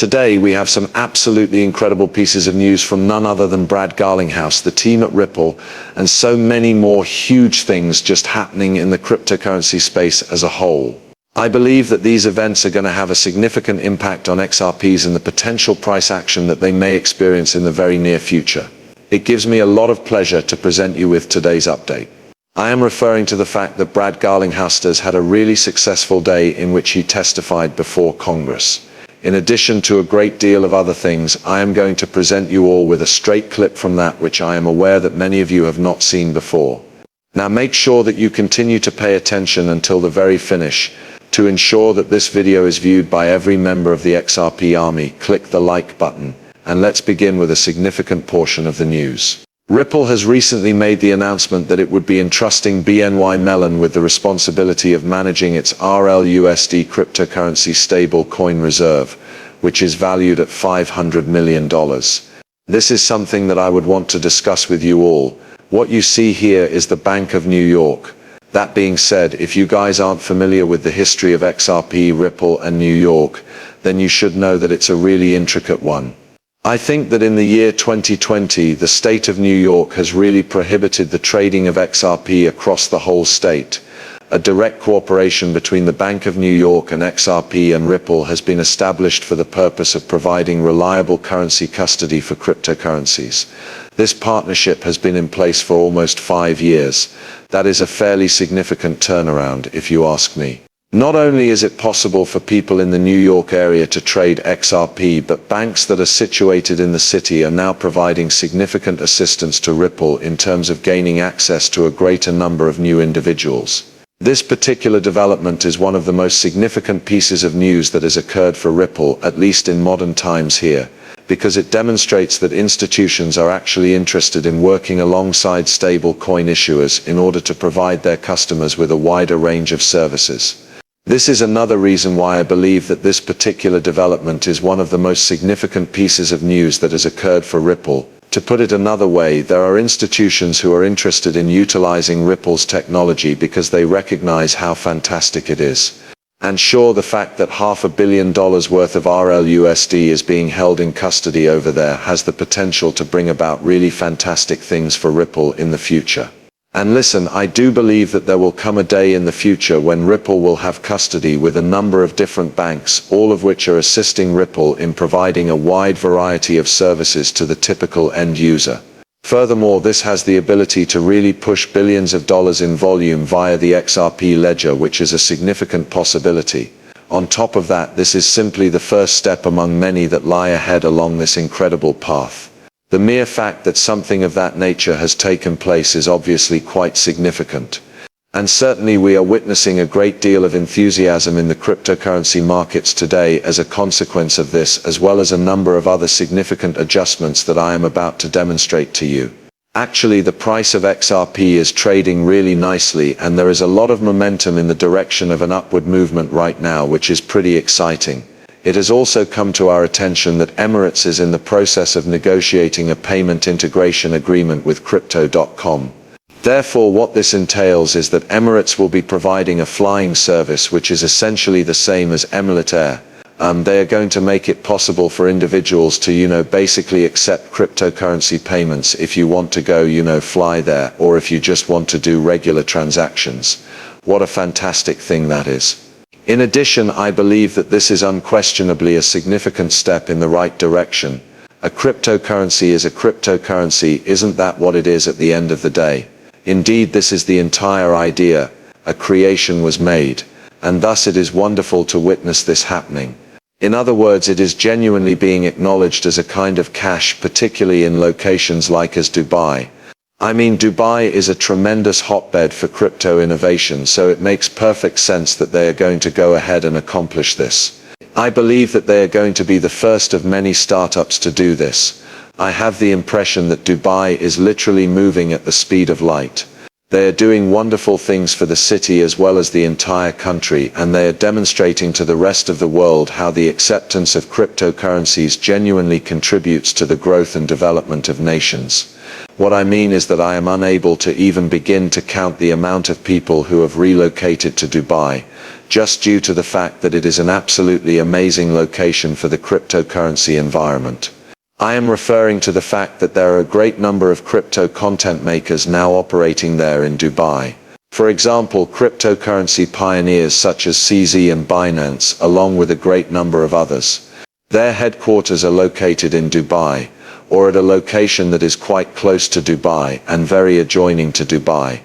today we have some absolutely incredible pieces of news from none other than Garlinghouse, the team at Ripple, and so many more huge things just happening in the cryptocurrency space as a whole. I believe that these events are going to have a significant impact on XRPs and the potential price action that they may experience in the very near future. It gives me a lot of pleasure to present you with today's update. I am referring to the fact that Garlinghouse has had a really successful day in which he testified before Congress. In addition to a great deal of other things, I am going to present you all with a straight clip from that which I am aware that many of you have not seen before. Now make sure that you continue to pay attention until the very finish. To ensure that this video is viewed by every member of the XRP army, click the like button, and let's begin with a significant portion of the news. Ripple has recently made the announcement that it would be entrusting BNY Mellon with the responsibility of managing its RLUSD cryptocurrency stable coin reserve, which is valued at $500 million. This is something that I would want to discuss with you all. What you see here is the Bank of New York. That being said, if you guys aren't familiar with the history of XRP, Ripple, and New York, then you should know that it's a really intricate one. I think that in the year 2020, the state of New York has really prohibited the trading of XRP across the whole state. A direct cooperation between the Bank of New York and XRP and Ripple has been established for the purpose of providing reliable currency custody for cryptocurrencies. This partnership has been in place for almost 5 years. That is a fairly significant turnaround, if you ask me. Not only is it possible for people in the New York area to trade XRP, but banks that are situated in the city are now providing significant assistance to Ripple in terms of gaining access to a greater number of new individuals. This particular development is one of the most significant pieces of news that has occurred for Ripple, at least in modern times here, because it demonstrates that institutions are actually interested in working alongside stable coin issuers in order to provide their customers with a wider range of services. This is another reason why I believe that this particular development is one of the most significant pieces of news that has occurred for Ripple. To put it another way, there are institutions who are interested in utilizing Ripple's technology because they recognize how fantastic it is. And sure, the fact that $500 million worth of RLUSD is being held in custody over there has the potential to bring about really fantastic things for Ripple in the future. And listen, I do believe that there will come a day in the future when Ripple will have custody with a number of different banks, all of which are assisting Ripple in providing a wide variety of services to the typical end user. Furthermore, this has the ability to really push billions of dollars in volume via the XRP ledger, which is a significant possibility. On top of that, this is simply the first step among many that lie ahead along this incredible path. The mere fact that something of that nature has taken place is obviously quite significant. And certainly we are witnessing a great deal of enthusiasm in the cryptocurrency markets today as a consequence of this, as well as a number of other significant adjustments that I am about to demonstrate to you. Actually, the price of XRP is trading really nicely, and there is a lot of momentum in the direction of an upward movement right now, which is pretty exciting. It has also come to our attention that Emirates is in the process of negotiating a payment integration agreement with Crypto.com. Therefore, what this entails is that Emirates will be providing a flying service which is essentially the same as Emirates Air. They are going to make it possible for individuals to, basically accept cryptocurrency payments if you want to go, fly there, or if you just want to do regular transactions. What a fantastic thing that is. In addition, I believe that this is unquestionably a significant step in the right direction. A cryptocurrency is a cryptocurrency, isn't that what it is at the end of the day? Indeed, this is the entire idea. A creation was made, and thus it is wonderful to witness this happening. In other words, it is genuinely being acknowledged as a kind of cash, particularly in locations like as Dubai. I mean, Dubai is a tremendous hotbed for crypto innovation, so it makes perfect sense that they are going to go ahead and accomplish this. I believe that they are going to be the first of many startups to do this. I have the impression that Dubai is literally moving at the speed of light. They are doing wonderful things for the city as well as the entire country, and they are demonstrating to the rest of the world how the acceptance of cryptocurrencies genuinely contributes to the growth and development of nations. What I mean is that I am unable to even begin to count the amount of people who have relocated to Dubai. just due to the fact that it is an absolutely amazing location for the cryptocurrency environment. I am referring to the fact that there are a great number of crypto content makers now operating there in Dubai. For example, cryptocurrency pioneers such as CZ and Binance, along with a great number of others. Their headquarters are located in Dubai, or at a location that is quite close to Dubai and very adjoining to Dubai.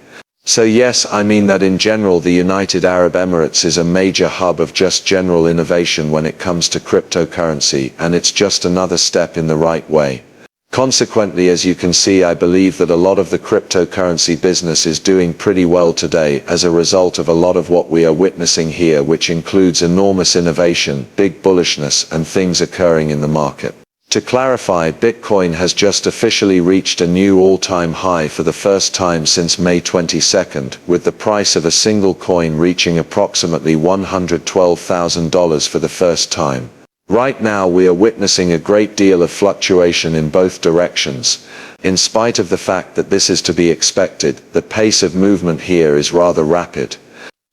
So yes, I mean that in general the United Arab Emirates is a major hub of just general innovation when it comes to cryptocurrency, and it's just another step in the right way. Consequently, as you can see, I believe that a lot of the cryptocurrency business is doing pretty well today as a result of a lot of what we are witnessing here, which includes enormous innovation, big bullishness, and things occurring in the market. To clarify, Bitcoin has just officially reached a new all-time high for the first time since May 22nd, with the price of a single coin reaching approximately $112,000 for the first time. Right now we are witnessing a great deal of fluctuation in both directions. In spite of the fact that this is to be expected, the pace of movement here is rather rapid.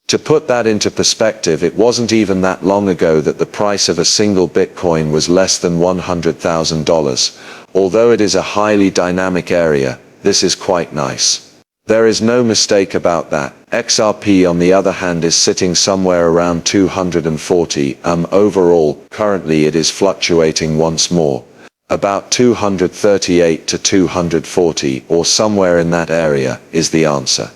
To put that into perspective, it wasn't even that long ago that the price of a single Bitcoin was less than $100,000. Although it is a highly dynamic area, this is quite nice. There is no mistake about that. XRP on the other hand is sitting somewhere around 240 overall. Currently it is fluctuating once more. About 238 to 240 or somewhere in that area is the answer.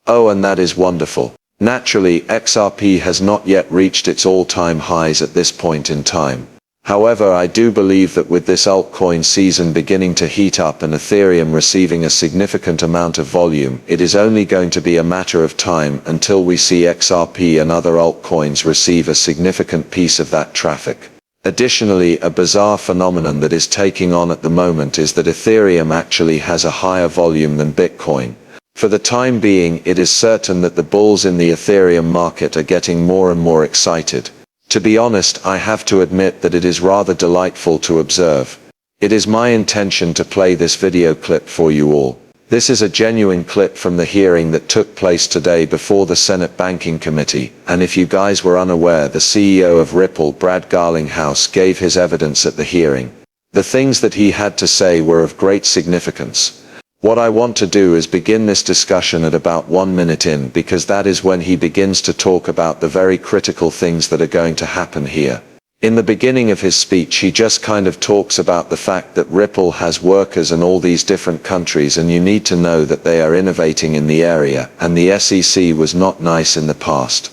Oh, and that is wonderful. Naturally, XRP has not yet reached its all-time highs at this point in time. However, I do believe that with this altcoin season beginning to heat up and Ethereum receiving a significant amount of volume, it is only going to be a matter of time until we see XRP and other altcoins receive a significant piece of that traffic. Additionally, a bizarre phenomenon that is taking on at the moment is that Ethereum actually has a higher volume than Bitcoin. For the time being, it is certain that the bulls in the Ethereum market are getting more and more excited. To be honest, I have to admit that it is rather delightful to observe. It is my intention to play this video clip for you all. This is a genuine clip from the hearing that took place today before the Senate Banking Committee, and if you guys were unaware, the CEO of Ripple, Brad Garlinghouse, gave his evidence at the hearing. The things that he had to say were of great significance. What I want to do is begin this discussion at about 1 minute in, because that is when he begins to talk about the very critical things that are going to happen here. In the beginning of his speech, he just kind of talks about the fact that Ripple has workers in all these different countries, and you need to know that they are innovating in the area, and the SEC was not nice in the past.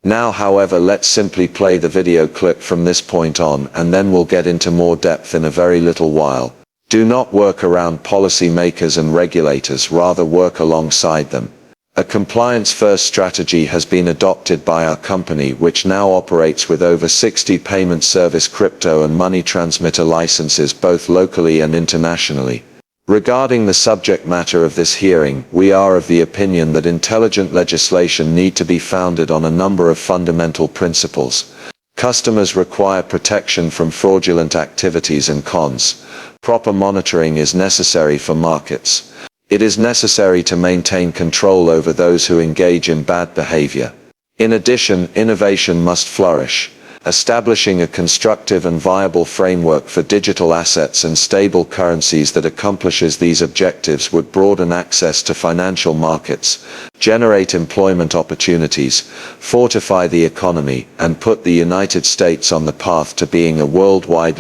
Now, however, let's simply play the video clip from this point on, and then we'll get into more depth in a very little while. Do not work around policymakers and regulators, rather work alongside them. A compliance-first strategy has been adopted by our company, which now operates with over 60 payment service crypto and money transmitter licenses both locally and internationally. Regarding the subject matter of this hearing, we are of the opinion that intelligent legislation need to be founded on a number of fundamental principles. Customers require protection from fraudulent activities and cons. Proper monitoring is necessary for markets. It is necessary to maintain control over those who engage in bad behavior. In addition, innovation must flourish. Establishing a constructive and viable framework for digital assets and stable currencies that accomplishes these objectives would broaden access to financial markets, generate employment opportunities, fortify the economy, and put the United States on the path to being a worldwide